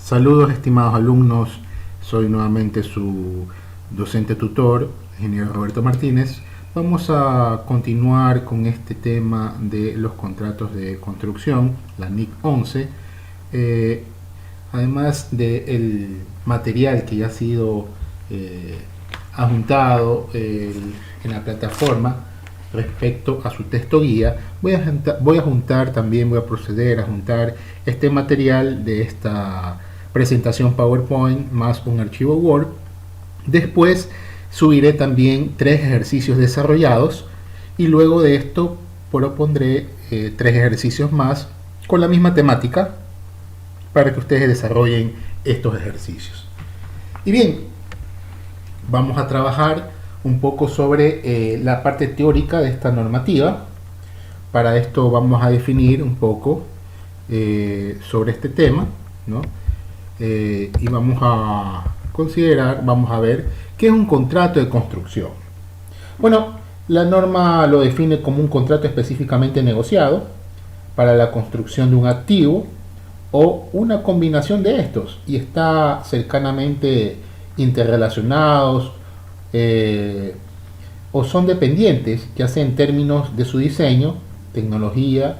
Saludos estimados alumnos, soy nuevamente su docente tutor, ingeniero Roberto Martínez. Vamos a continuar con este tema de los contratos de construcción, la NIC 11. Además del material que ya ha sido adjuntado en la plataforma respecto a su texto guía, voy a proceder a juntar este material de esta presentación PowerPoint más un archivo Word. Después subiré también 3 ejercicios desarrollados y luego de esto propondré 3 ejercicios más con la misma temática para que ustedes desarrollen estos ejercicios. Y bien, vamos a trabajar un poco sobre la parte teórica de esta normativa. Para esto vamos a definir un poco sobre este tema, ¿no? Y vamos a ver qué es un contrato de construcción. Bueno, la norma lo define como un contrato específicamente negociado para la construcción de un activo o una combinación de estos, y está cercanamente interrelacionados o son dependientes, ya sea en términos de su diseño, tecnología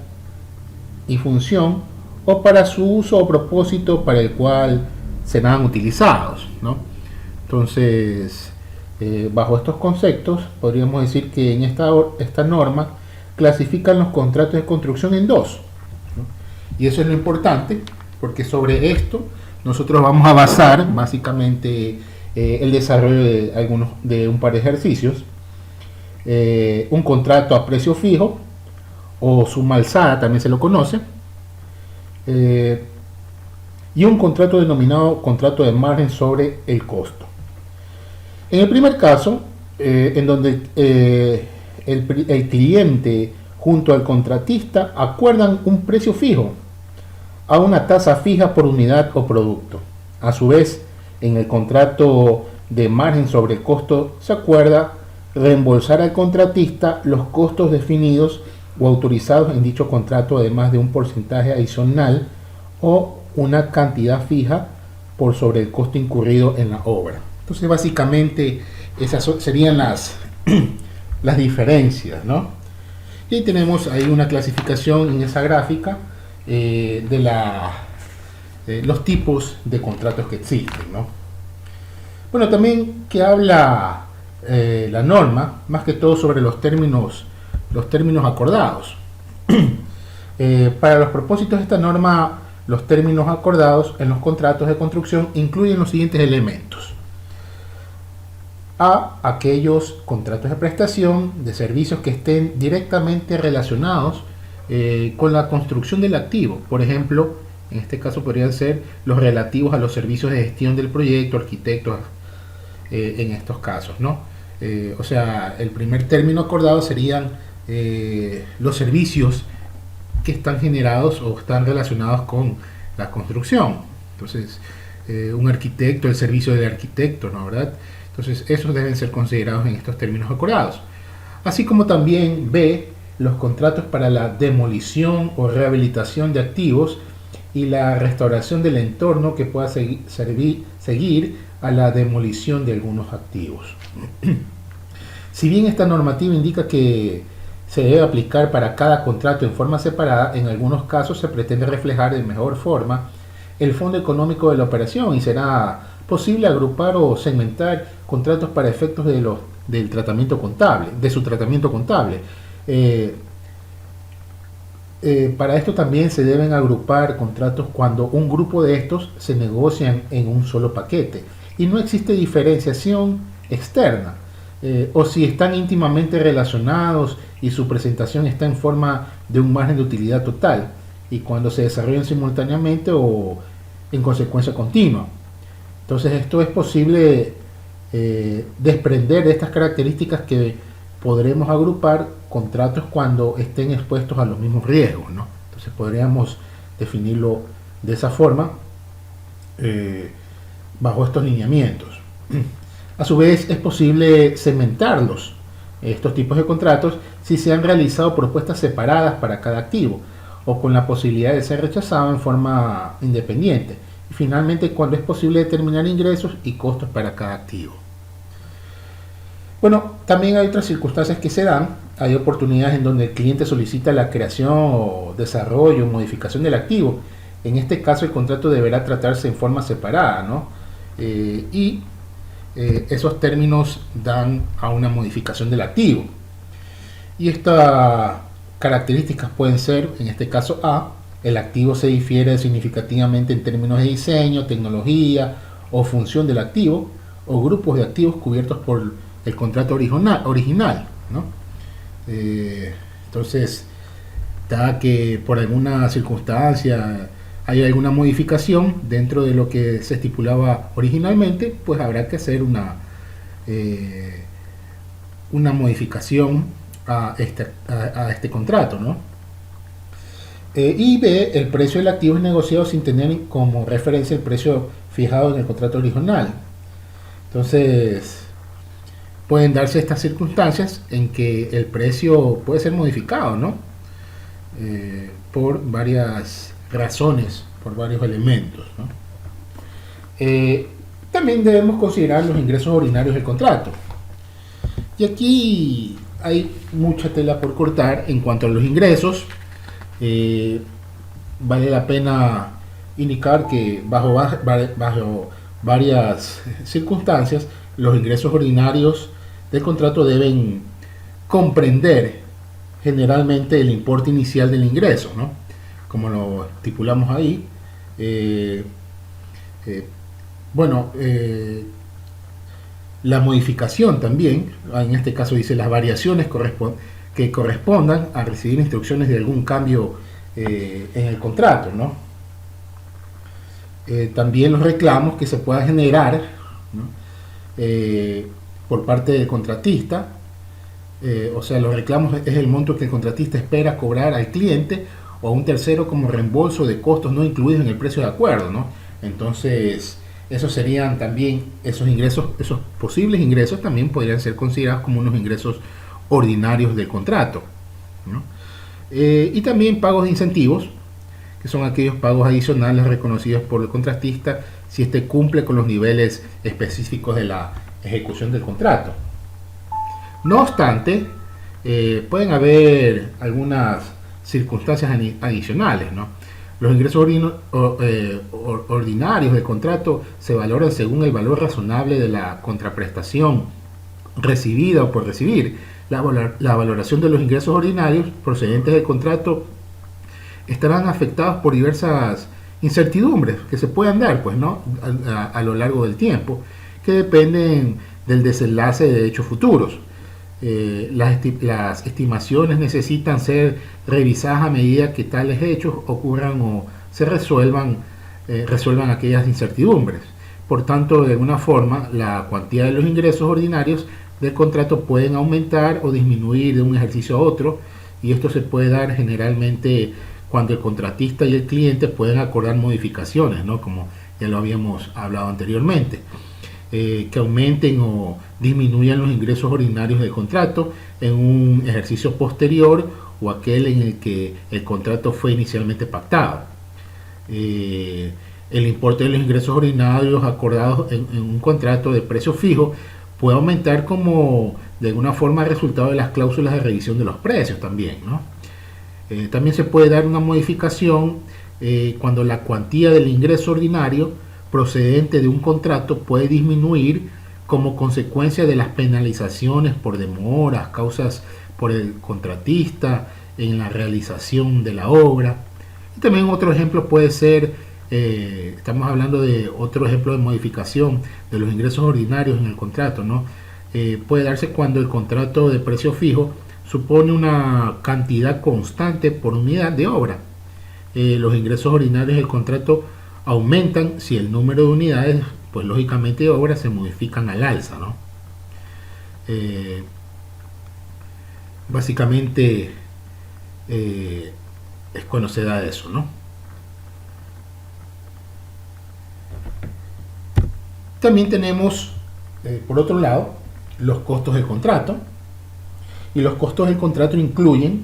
y función, o para su uso o propósito para el cual serán utilizados, ¿no? Entonces, bajo estos conceptos, podríamos decir que en esta norma clasifican los contratos de construcción en dos, ¿no? Y eso es lo importante, porque sobre esto nosotros vamos a basar básicamente el desarrollo de un par de ejercicios. Un contrato a precio fijo o suma alzada, también se lo conoce, y un contrato denominado contrato de margen sobre el costo. En el primer caso, en donde el cliente junto al contratista acuerdan un precio fijo a una tasa fija por unidad o producto. A su vez, en el contrato de margen sobre el costo se acuerda reembolsar al contratista los costos definidos o autorizados en dicho contrato, además de un porcentaje adicional o una cantidad fija por sobre el costo incurrido en la obra. Entonces, básicamente, esas serían las diferencias, ¿no? Y ahí tenemos ahí una clasificación en esa gráfica de los tipos de contratos que existen, ¿no? Bueno, también que habla la norma, más que todo sobre los términos acordados. Para los propósitos de esta norma, los términos acordados en los contratos de construcción incluyen los siguientes elementos: aquellos contratos de prestación de servicios que estén directamente relacionados con la construcción del activo. Por ejemplo, en este caso podrían ser los relativos a los servicios de gestión del proyecto, arquitectos, en estos casos, ¿no? O sea, el primer término acordado serían los servicios que están generados o están relacionados con la construcción. Entonces, un arquitecto, el servicio del arquitecto, ¿no? ¿Verdad? Entonces, esos deben ser considerados en estos términos acordados. Así como también los contratos para la demolición o rehabilitación de activos y la restauración del entorno que pueda seguir a la demolición de algunos activos. Si bien esta normativa indica que se debe aplicar para cada contrato en forma separada, en algunos casos se pretende reflejar de mejor forma el fondo económico de la operación y será posible agrupar o segmentar contratos para efectos del tratamiento contable, de su tratamiento contable. Para esto también se deben agrupar contratos cuando un grupo de estos se negocian en un solo paquete y no existe diferenciación externa, o si están íntimamente relacionados y su presentación está en forma de un margen de utilidad total y cuando se desarrollan simultáneamente o en consecuencia continua. Entonces, esto es posible desprender de estas características que podremos agrupar contratos cuando estén expuestos a los mismos riesgos, ¿no? Entonces podríamos definirlo de esa forma bajo estos lineamientos. A su vez, es posible segmentarlos, estos tipos de contratos, si se han realizado propuestas separadas para cada activo o con la posibilidad de ser rechazado en forma independiente. Y finalmente, cuando es posible determinar ingresos y costos para cada activo. Bueno, también hay otras circunstancias que se dan. Hay oportunidades en donde el cliente solicita la creación o desarrollo o modificación del activo. En este caso, el contrato deberá tratarse en forma separada, ¿no? Esos términos dan a una modificación del activo. Y estas características pueden ser, en este caso A, el activo se difiere significativamente en términos de diseño, tecnología o función del activo, o grupos de activos cubiertos por el contrato original, ¿no? Entonces, dada que por alguna circunstancia hay alguna modificación dentro de lo que se estipulaba originalmente, pues habrá que hacer una modificación a este contrato, ¿no? Y B, el precio del activo es negociado sin tener como referencia el precio fijado en el contrato original. Entonces, pueden darse estas circunstancias en que el precio puede ser modificado, ¿no? Por varias razones, por varios elementos, ¿no? También debemos considerar los ingresos ordinarios del contrato. Y aquí hay mucha tela por cortar en cuanto a los ingresos. Vale la pena indicar que bajo varias circunstancias los ingresos ordinarios del contrato deben comprender generalmente el importe inicial del ingreso, ¿no? Como lo estipulamos ahí. La modificación también, en este caso dice las variaciones que correspondan a recibir instrucciones de algún cambio en el contrato, ¿no? También los reclamos que se puedan generar, ¿no? Por parte del contratista, o sea, los reclamos es el monto que el contratista espera cobrar al cliente o a un tercero como reembolso de costos no incluidos en el precio de acuerdo, ¿no? Entonces, esos serían también, esos ingresos, esos posibles ingresos también podrían ser considerados como unos ingresos ordinarios del contrato, ¿no? Y también pagos de incentivos, que son aquellos pagos adicionales reconocidos por el contratista si éste cumple con los niveles específicos de la ejecución del contrato. No obstante, pueden haber algunas circunstancias adicionales, ¿no? Los ingresos ordinarios del contrato se valoran según el valor razonable de la contraprestación recibida o por recibir. La valoración de los ingresos ordinarios procedentes del contrato estarán afectados por diversas incertidumbres que se puedan dar, pues, ¿no? a lo largo del tiempo, que dependen del desenlace de hechos futuros. Las estimaciones necesitan ser revisadas a medida que tales hechos ocurran o se resuelvan aquellas incertidumbres. Por tanto, de alguna forma, la cuantía de los ingresos ordinarios del contrato pueden aumentar o disminuir de un ejercicio a otro, y esto se puede dar generalmente cuando el contratista y el cliente pueden acordar modificaciones, ¿no? Como ya lo habíamos hablado anteriormente. Que aumenten o disminuyan los ingresos ordinarios del contrato en un ejercicio posterior o aquel en el que el contrato fue inicialmente pactado. El importe de los ingresos ordinarios acordados en un contrato de precio fijo puede aumentar como de alguna forma resultado de las cláusulas de revisión de los precios también, ¿no? También se puede dar una modificación cuando la cuantía del ingreso ordinario procedente de un contrato puede disminuir como consecuencia de las penalizaciones por demoras, causas por el contratista en la realización de la obra. Y también otro ejemplo puede ser, estamos hablando de otro ejemplo de modificación de los ingresos ordinarios en el contrato, ¿no? Puede darse cuando el contrato de precio fijo supone una cantidad constante por unidad de obra. Los ingresos ordinarios del contrato aumentan si el número de unidades, pues lógicamente de obra, se modifican al alza, ¿no? Básicamente es cuando se da eso, ¿no? También tenemos, por otro lado, los costos del contrato. Y los costos del contrato incluyen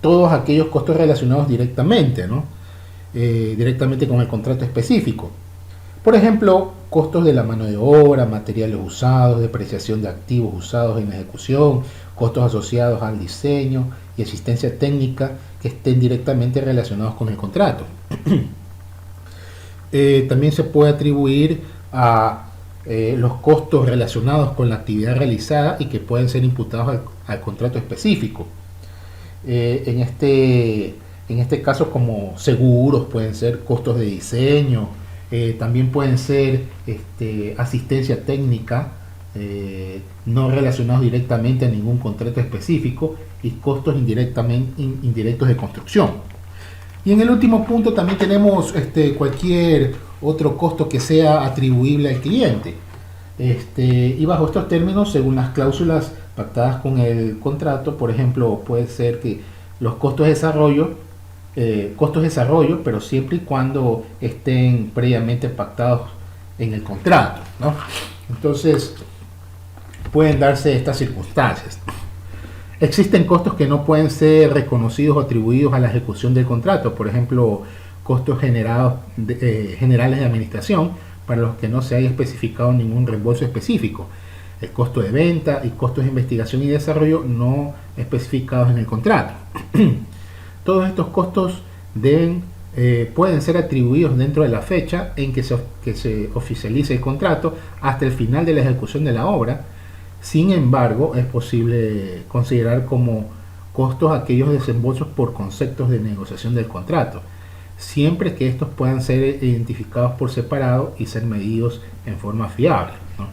todos aquellos costos relacionados directamente, ¿no? directamente con el contrato específico. Por ejemplo, costos de la mano de obra, materiales usados, depreciación de activos usados en la ejecución, costos asociados al diseño y asistencia técnica que estén directamente relacionados con el contrato. También se puede atribuir a los costos relacionados con la actividad realizada y que pueden ser imputados al contrato específico. En este caso, como seguros, pueden ser costos de diseño, también pueden ser asistencia técnica, no relacionados directamente a ningún contrato específico, y costos indirectos de construcción. Y en el último punto también tenemos cualquier otro costo que sea atribuible al cliente. Y bajo estos términos, según las cláusulas pactadas con el contrato, por ejemplo, puede ser que los costos de desarrollo, pero siempre y cuando estén previamente pactados en el contrato, ¿no? Entonces, pueden darse estas circunstancias. Existen costos que no pueden ser reconocidos o atribuidos a la ejecución del contrato, por ejemplo, costos generales de administración, para los que no se haya especificado ningún reembolso específico, el costo de venta y costos de investigación y desarrollo no especificados en el contrato. Todos estos costos pueden ser atribuidos dentro de la fecha en que se oficialice el contrato hasta el final de la ejecución de la obra. Sin embargo, es posible considerar como costos aquellos desembolsos por conceptos de negociación del contrato, siempre que estos puedan ser identificados por separado y ser medidos en forma fiable, ¿no?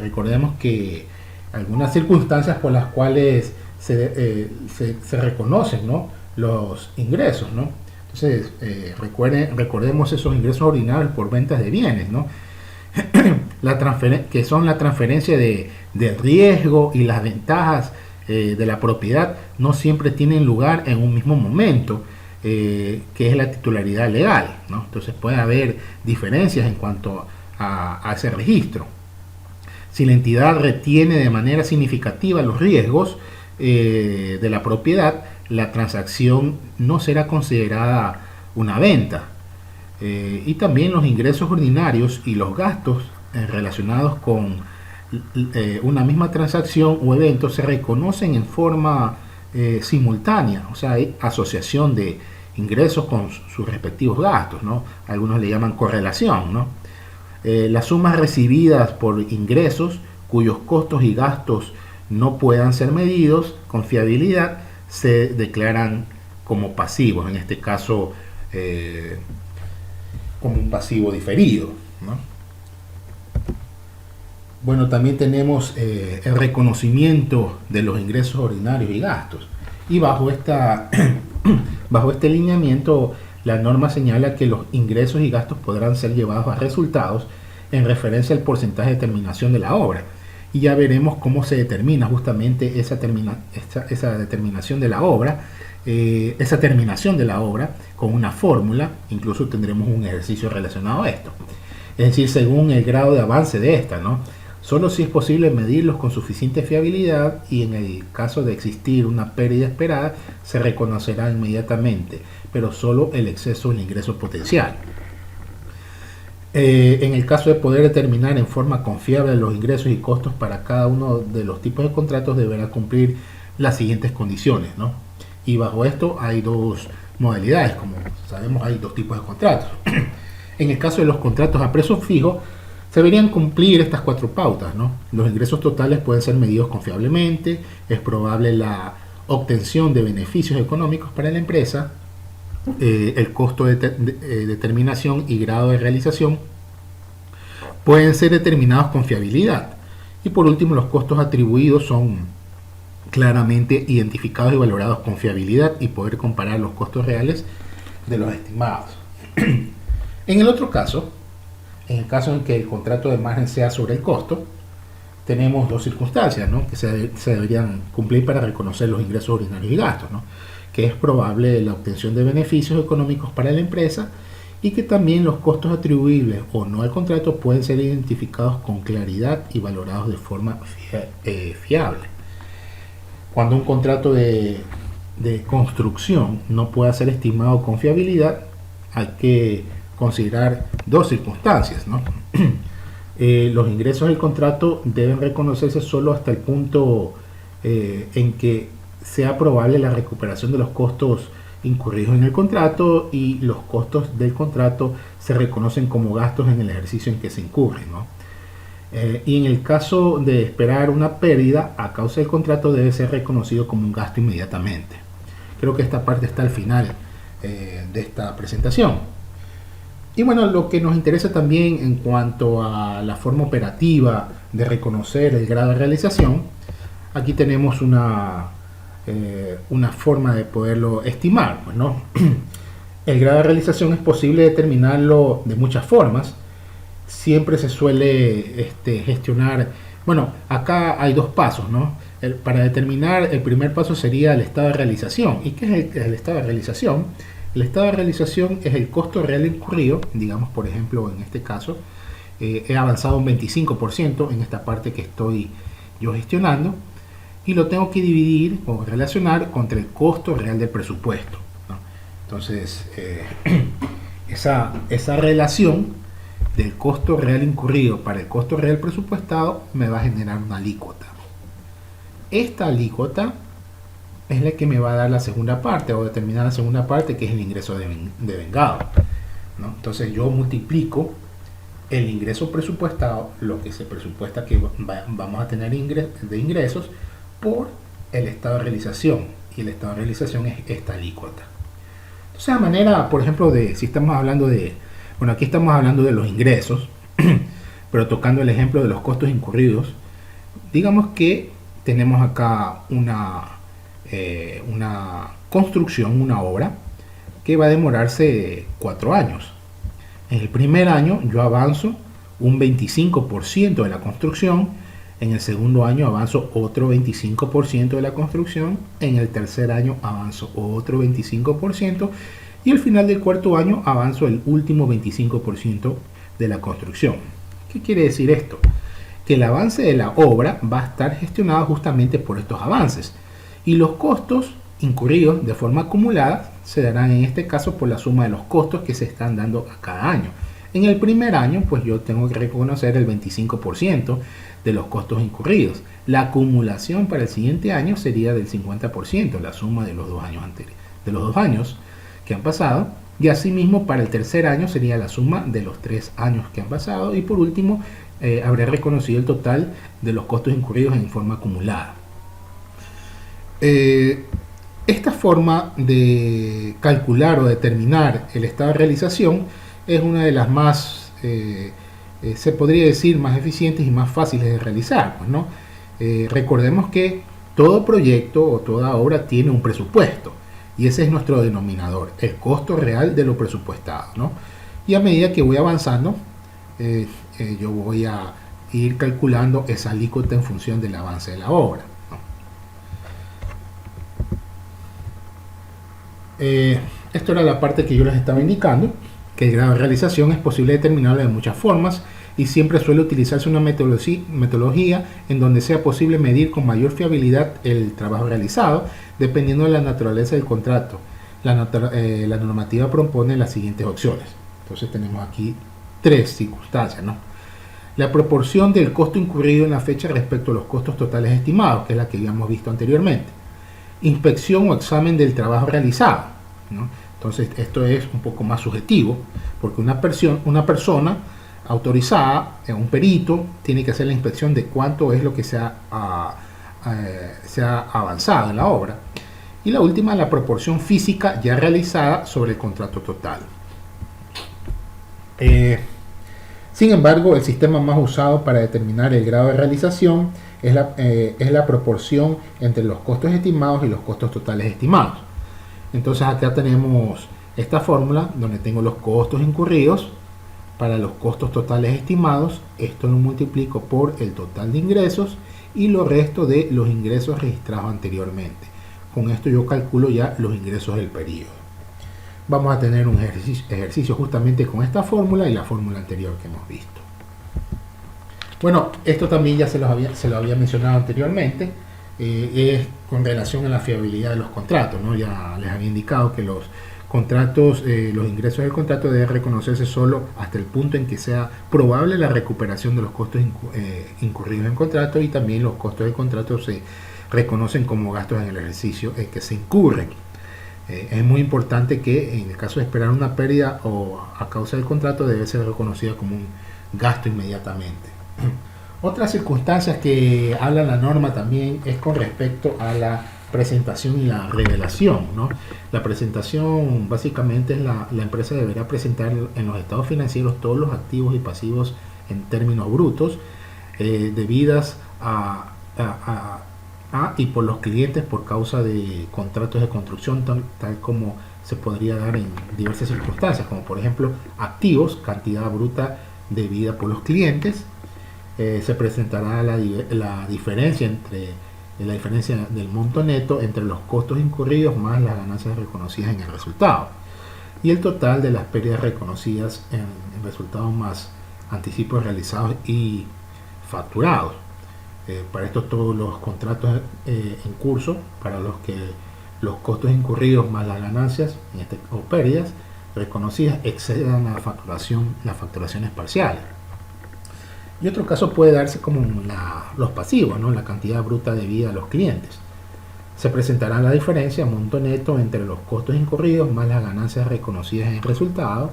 Recordemos que algunas circunstancias por las cuales se reconocen, ¿no?, los ingresos, ¿no? Entonces, recordemos esos ingresos ordinarios por ventas de bienes, ¿no? Que son la transferencia de riesgo y las ventajas de la propiedad no siempre tienen lugar en un mismo momento, que es la titularidad legal, ¿no? Entonces puede haber diferencias en cuanto a ese registro. Si la entidad retiene de manera significativa los riesgos de la propiedad, la transacción no será considerada una venta. Y también los ingresos ordinarios y los gastos relacionados con una misma transacción o evento se reconocen en forma simultánea, o sea, hay asociación de ingresos con sus respectivos gastos, ¿no? Algunos le llaman correlación, ¿no? Las sumas recibidas por ingresos cuyos costos y gastos no puedan ser medidos con fiabilidad se declaran como pasivos, en este caso como un pasivo diferido, ¿no? Bueno, también tenemos el reconocimiento de los ingresos ordinarios y gastos. Y bajo este lineamiento, la norma señala que los ingresos y gastos podrán ser llevados a resultados en referencia al porcentaje de terminación de la obra. Y ya veremos cómo se determina justamente esa determinación de la obra, esa terminación de la obra con una fórmula. Incluso tendremos un ejercicio relacionado a esto. Es decir, según el grado de avance de esta, ¿no? Solo si es posible medirlos con suficiente fiabilidad y en el caso de existir una pérdida esperada, se reconocerá inmediatamente, pero solo el exceso del ingreso potencial. En el caso de poder determinar en forma confiable los ingresos y costos para cada uno de los tipos de contratos, deberá cumplir las siguientes condiciones, ¿no? Y bajo esto hay dos modalidades, como sabemos hay dos tipos de contratos. En el caso de los contratos a precio fijo, se deberían cumplir estas cuatro pautas, ¿no? Los ingresos totales pueden ser medidos confiablemente, es probable la obtención de beneficios económicos para la empresa, el costo de determinación y grado de realización pueden ser determinados con fiabilidad. Y por último, los costos atribuidos son claramente identificados y valorados con fiabilidad y poder comparar los costos reales de los estimados. En el otro caso, en el caso en que el contrato de margen sea sobre el costo, tenemos dos circunstancias, ¿no?, que se deberían cumplir para reconocer los ingresos ordinarios y gastos, ¿no?, que es probable la obtención de beneficios económicos para la empresa y que también los costos atribuibles o no al contrato pueden ser identificados con claridad y valorados de forma fiable. Cuando un contrato de construcción no pueda ser estimado con fiabilidad, hay que considerar dos circunstancias, ¿no? Los ingresos del contrato deben reconocerse solo hasta el punto en que sea probable la recuperación de los costos incurridos en el contrato, y los costos del contrato se reconocen como gastos en el ejercicio en que se incurren, ¿no? Y en el caso de esperar una pérdida a causa del contrato, debe ser reconocido como un gasto inmediatamente. Creo que esta parte está al final de esta presentación. Y bueno, lo que nos interesa también en cuanto a la forma operativa de reconocer el grado de realización, aquí tenemos una forma de poderlo estimar, pues, ¿no? El grado de realización es posible determinarlo de muchas formas. Siempre se suele gestionar, bueno, acá hay dos pasos, ¿no? Para determinar, el primer paso sería el estado de realización. ¿Y qué es el estado de realización? El estado de realización es el costo real incurrido. Digamos, por ejemplo, en este caso, he avanzado un 25% en esta parte que estoy yo gestionando, y lo tengo que dividir o relacionar contra el costo real del presupuesto, ¿no? Entonces, esa relación del costo real incurrido para el costo real presupuestado me va a generar una alícuota. Esta alícuota es la que me va a dar la segunda parte, o determinar la segunda parte, que es el ingreso de vengado, ¿no? Entonces yo multiplico el ingreso presupuestado, lo que se presupuesta que vamos a tener de ingresos, por el estado de realización, y el estado de realización es esta alícuota. Entonces, a manera, por ejemplo, si estamos hablando bueno, aquí estamos hablando de los ingresos, pero tocando el ejemplo de los costos incurridos, digamos que tenemos acá una construcción, una obra, que va a demorarse 4 años. En el primer año yo avanzo un 25% de la construcción, en el segundo año avanzo otro 25% de la construcción, en el tercer año avanzo otro 25%, y al final del cuarto año avanzo el último 25% de la construcción. ¿Qué quiere decir esto? Que el avance de la obra va a estar gestionado justamente por estos avances, y los costos incurridos de forma acumulada se darán en este caso por la suma de los costos que se están dando a cada año. En el primer año, pues yo tengo que reconocer el 25% de los costos incurridos. La acumulación para el siguiente año sería del 50%, la suma de los 2 años anteriores, de los 2 años que han pasado, y asimismo para el tercer año sería la suma de los 3 años que han pasado, y por último habré reconocido el total de los costos incurridos en forma acumulada. Esta forma de calcular o determinar el estado de realización es una de las más, se podría decir, más eficientes y más fáciles de realizar, pues, ¿no? Recordemos que todo proyecto o toda obra tiene un presupuesto, y ese es nuestro denominador, el costo real de lo presupuestado, ¿no? Y a medida que voy avanzando, yo voy a ir calculando esa alícuota en función del avance de la obra, ¿no? Esto era la parte que yo les estaba indicando, que el grado de realización es posible determinarlo de muchas formas, y siempre suele utilizarse una metodología en donde sea posible medir con mayor fiabilidad el trabajo realizado, dependiendo de la naturaleza del contrato. La normativa propone las siguientes opciones. Entonces tenemos aquí 3 circunstancias, ¿no? La proporción del costo incurrido en la fecha respecto a los costos totales estimados, que es la que habíamos visto anteriormente. Inspección o examen del trabajo realizado, ¿no? Entonces esto es un poco más subjetivo, porque una persona autorizada, un perito, tiene que hacer la inspección de cuánto es lo que se ha avanzado en la obra. Y la última, la proporción física ya realizada sobre el contrato total. Sin embargo, el sistema más usado para determinar el grado de realización es la proporción entre los costos estimados y los costos totales estimados. Entonces acá tenemos esta fórmula donde tengo los costos incurridos para los costos totales estimados. Esto lo multiplico por el total de ingresos y lo resto de los ingresos registrados anteriormente. Con esto yo calculo ya los ingresos del periodo. Vamos a tener un ejercicio justamente con esta fórmula y la fórmula anterior que hemos visto. Bueno, esto también ya se lo había mencionado anteriormente. Es con relación a la fiabilidad de los contratos, ¿no? Ya les había indicado que los Contratos, los ingresos del contrato deben reconocerse solo hasta el punto en que sea probable la recuperación de los costos incurridos en contrato, y también los costos del contrato se reconocen como gastos en el ejercicio en que se incurren. Es muy importante que en el caso de esperar una pérdida o a causa del contrato debe ser reconocida como un gasto inmediatamente. Otras circunstancias que habla la norma también es con respecto a la presentación y la revelación, ¿no? La presentación básicamente es la empresa deberá presentar en los estados financieros todos los activos y pasivos en términos brutos debidas a y por los clientes por causa de contratos de construcción, tal como se podría dar en diversas circunstancias, como por ejemplo activos, cantidad bruta debida por los clientes. Se presentará la diferencia del monto neto entre los costos incurridos más las ganancias reconocidas en el resultado, y el total de las pérdidas reconocidas en resultados más anticipos realizados y facturados. Para esto todos los contratos en curso para los que los costos incurridos más las ganancias o pérdidas reconocidas excedan las facturaciones parciales. Y otro caso puede darse como los pasivos, ¿no? La cantidad bruta debida a los clientes. Se presentará la diferencia, monto neto, entre los costos incurridos más las ganancias reconocidas en resultado,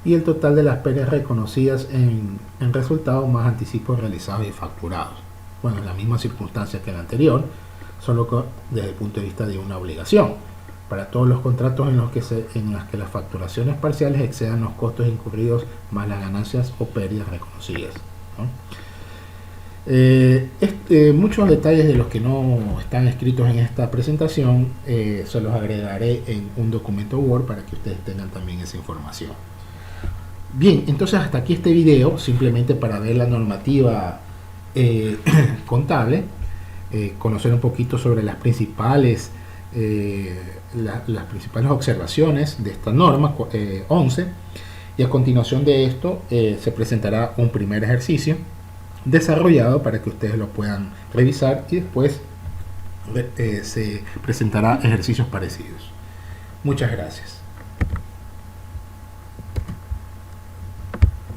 y el total de las pérdidas reconocidas en resultado más anticipos realizados y facturados. Bueno, la misma circunstancia que la anterior, solo que desde el punto de vista de una obligación. Para todos los contratos en los que las facturaciones parciales excedan los costos incurridos más las ganancias o pérdidas reconocidas, ¿no? Muchos detalles de los que no están escritos en esta presentación se los agregaré en un documento Word para que ustedes tengan también esa información. Bien, entonces hasta aquí este video, simplemente para ver la normativa contable, conocer un poquito sobre las principales observaciones de esta norma 11, y a continuación de esto se presentará un primer ejercicio desarrollado para que ustedes lo puedan revisar, y después se presentará ejercicios parecidos. Muchas gracias.